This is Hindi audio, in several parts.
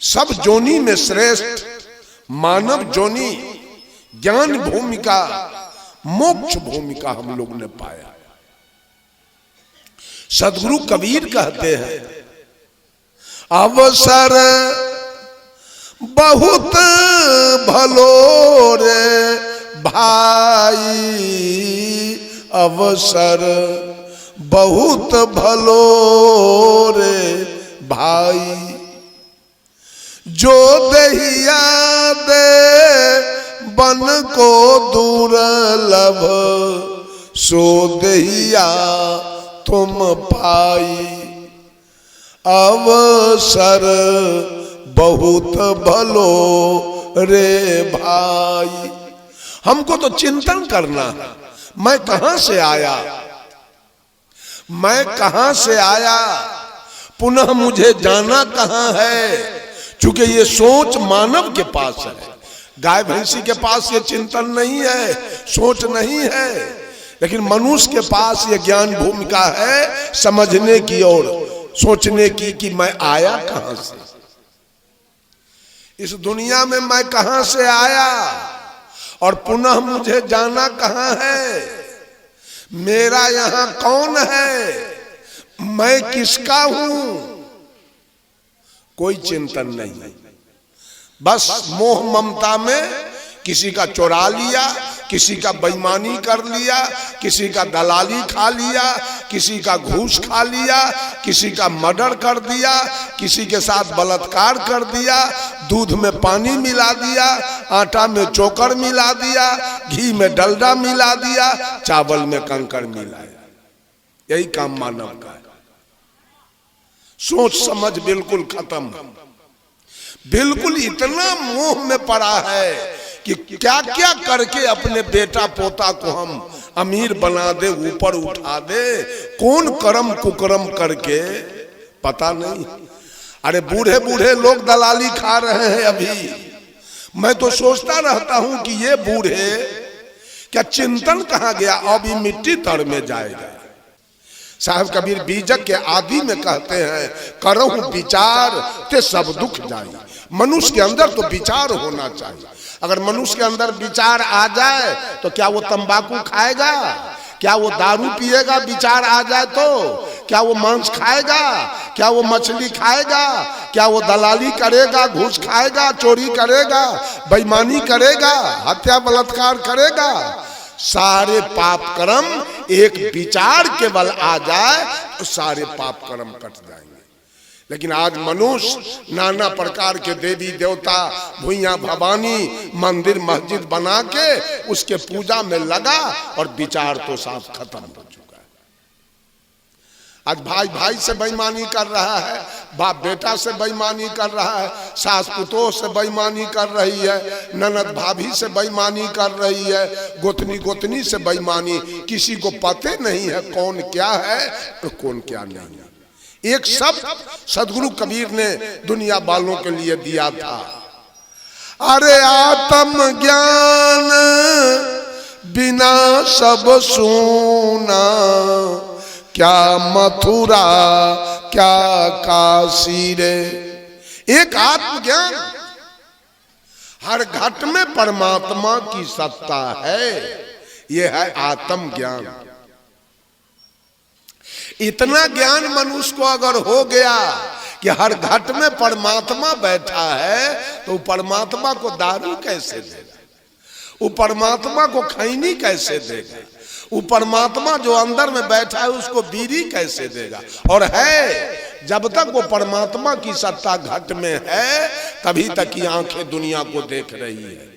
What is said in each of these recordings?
सब जोनी में श्रेष्ठ मानव जोनी ज्ञान भूमिका मोक्ष भूमिका हम लोग ने पाया। सदगुरु कबीर कहते हैं अवसर बहुत भलो रे भाई, अवसर बहुत भलो रे भाई, जो दहिया दे बन को दुर्लभ, सो दहिया तुम पाई, अवसर बहुत भलो रे भाई। हमको तो चिंतन करना है, मैं कहां से आया, मैं कहां से आया, पुनः मुझे जाना कहां है। क्योंकि ये सोच मानव के पास है, गाय भैंसी के पास ये चिंतन नहीं है, सोच नहीं है, लेकिन मनुष्य के पास ये ज्ञान भूमिका है समझने की और सोचने की कि मैं आया कहां से, इस दुनिया में मैं कहां से आया और पुनः मुझे जाना कहां है, मेरा यहां कौन है, मैं किसका हूं, कोई चिंतन नहीं। बस मोह ममता में किसी का चुरा लिया, किसी का बेईमानी कर लिया, किसी का दलाली खा लिया, किसी का घूस खा लिया, किसी का मर्डर कर दिया, किसी के साथ बलात्कार कर दिया, दूध में पानी मिला दिया, आटा में चोकर मिला दिया, घी में डलडा मिला दिया, चावल में कंकड़ मिलाया। यही काम मानव का है। सोच समझ बिल्कुल खत्म, बिल्कुल इतना मोह में पड़ा है कि क्या क्या करके अपने बेटा पोता को हम अमीर बना दे, ऊपर उठा दे, कौन कर्म कुकर्म करके पता नहीं। अरे बूढ़े बूढ़े लोग दलाली खा रहे हैं अभी। मैं तो सोचता रहता हूं कि ये बूढ़े क्या चिंतन कहां गया, अब ये मिट्टी तर में जाएगा। साहब कबीर बीजक के आदि में कहते हैं करहु विचार ते सब दुख जाई। मनुष्य के अंदर तो विचार होना चाहिए। अगर मनुष्य के अंदर विचार आ जाए तो क्या वो तंबाकू खाएगा, क्या वो दारू पिएगा, विचार आ जाए तो क्या वो मांस खाएगा, क्या वो मछली खाएगा, क्या वो दलाली करेगा, घूस खाएगा, चोरी करेगा, बेईमानी करेगा, हत्या बलात्कार करेगा। सारे पाप कर्म एक विचार केवल आ जाए तो सारे पाप कर्म कट जाएंगे। लेकिन आज मनुष्य नाना प्रकार के देवी देवता भुइयां भवानी मंदिर मस्जिद बना के उसके पूजा में लगा और विचार तो साफ खत्म हो चुका है। आज भाई भाई से बेईमानी कर रहा है, बाप बेटा से बेईमानी कर रहा है, सास पुतोह से बेईमानी कर रही है, ननद भाभी से बेईमानी कर रही है, गोतनी गोतनी से बेईमानी। किसी को पते नहीं है कौन क्या है और कौन क्या नहीं है। एक शब्द सदगुरु कबीर ने दुनिया वालों के लिए दिया था, अरे आत्म ज्ञान बिना सब सूना, क्या मथुरा क्या काशी रे। एक आत्मज्ञान, हर घट में परमात्मा की सत्ता है, यह है आत्म ज्ञान। इतना ज्ञान मनुष्य को अगर हो गया कि हर घट में परमात्मा बैठा है तो वो परमात्मा को दारू कैसे देगा, वो परमात्मा को खैनी कैसे देगा, वो परमात्मा जो अंदर में बैठा है उसको बीड़ी कैसे देगा। और है जब तक वो परमात्मा की सत्ता घट में है तभी तक की आंखें दुनिया को देख रही है,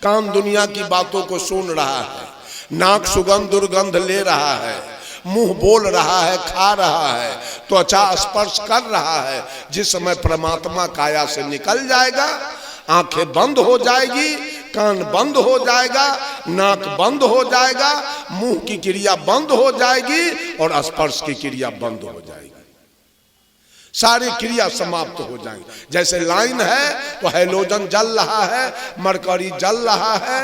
कान दुनिया की बातों को सुन रहा है, नाक सुगंध दुर्गंध ले रहा है, मुंह बोल रहा है, खा रहा है, त्वचा स्पर्श कर रहा है। जिस समय परमात्मा काया से निकल जाएगा, आंखें बंद हो जाएगी, कान बंद हो जाएगा, नाक बंद हो जाएगा, मुंह की क्रिया बंद हो जाएगी और स्पर्श की क्रिया बंद हो जाएगी, सारी क्रिया समाप्त हो जाएंगी। जैसे लाइन है तो हैलोजन जल रहा है, मरकरी जल रहा है,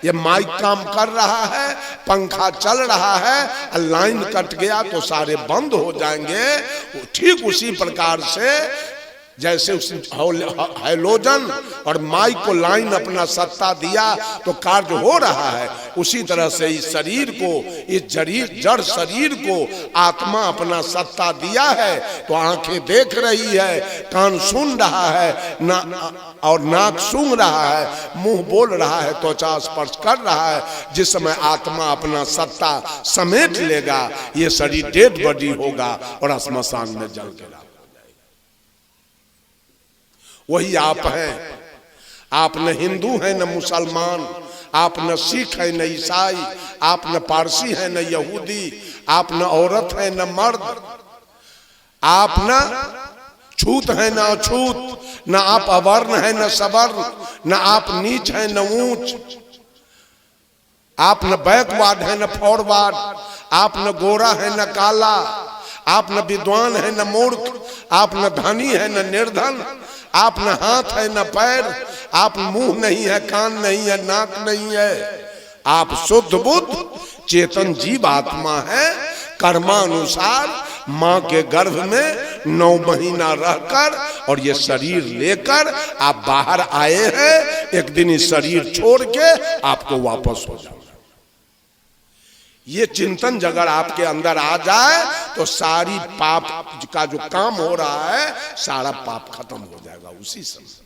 ये माइक काम कर रहा है, पंखा चल रहा है, लाइन कट गया तो सारे बंद हो जाएंगे। ठीक उसी प्रकार से जैसे उस हैलोजन और माइक को लाइन अपना सत्ता दिया तो कार्य हो रहा है, उसी तरह से इस शरीर को, इस जड़ शरीर को आत्मा अपना सत्ता दिया है। तो आंखें देख रही है, कान सुन रहा है, ना और नाक सूंघ रहा है, मुंह बोल रहा है, त्वचा स्पर्श कर रहा है। जिस समय आत्मा अपना सत्ता समेट लेगा, ये शरीर डेड बॉडी होगा और श्मशान में जल के रहा। वही आप हैं। आप न हिंदू हैं न मुसलमान, आप न सिख है न ईसाई, आप न पारसी है न यहूदी, आप न औरत है न मर्द, आप न छूत है न अछूत, न आप अवर्ण है न सवर्ण, न आप नीच है न ऊंच, आप न बैकवर्ड है न फॉरवर्ड, आप न गोरा है न काला, आप न विद्वान है न मूर्ख, आप न धनी है न निर्धन, आप न हाथ है न पैर, आप मुंह नहीं है, कान नहीं है, नाक नहीं है। आप शुद्ध बुद्ध चेतन जीव आत्मा है। कर्मानुसार मां के गर्भ में 9 महीना रहकर और ये शरीर लेकर आप बाहर आए हैं। एक दिन इस शरीर छोड़ के आपको वापस हो जाओ। ये चिंतन अगर आपके अंदर आ जाए तो सारी पाप का जो काम हो रहा है, सारा पाप खत्म हो जाएगा उसी समय।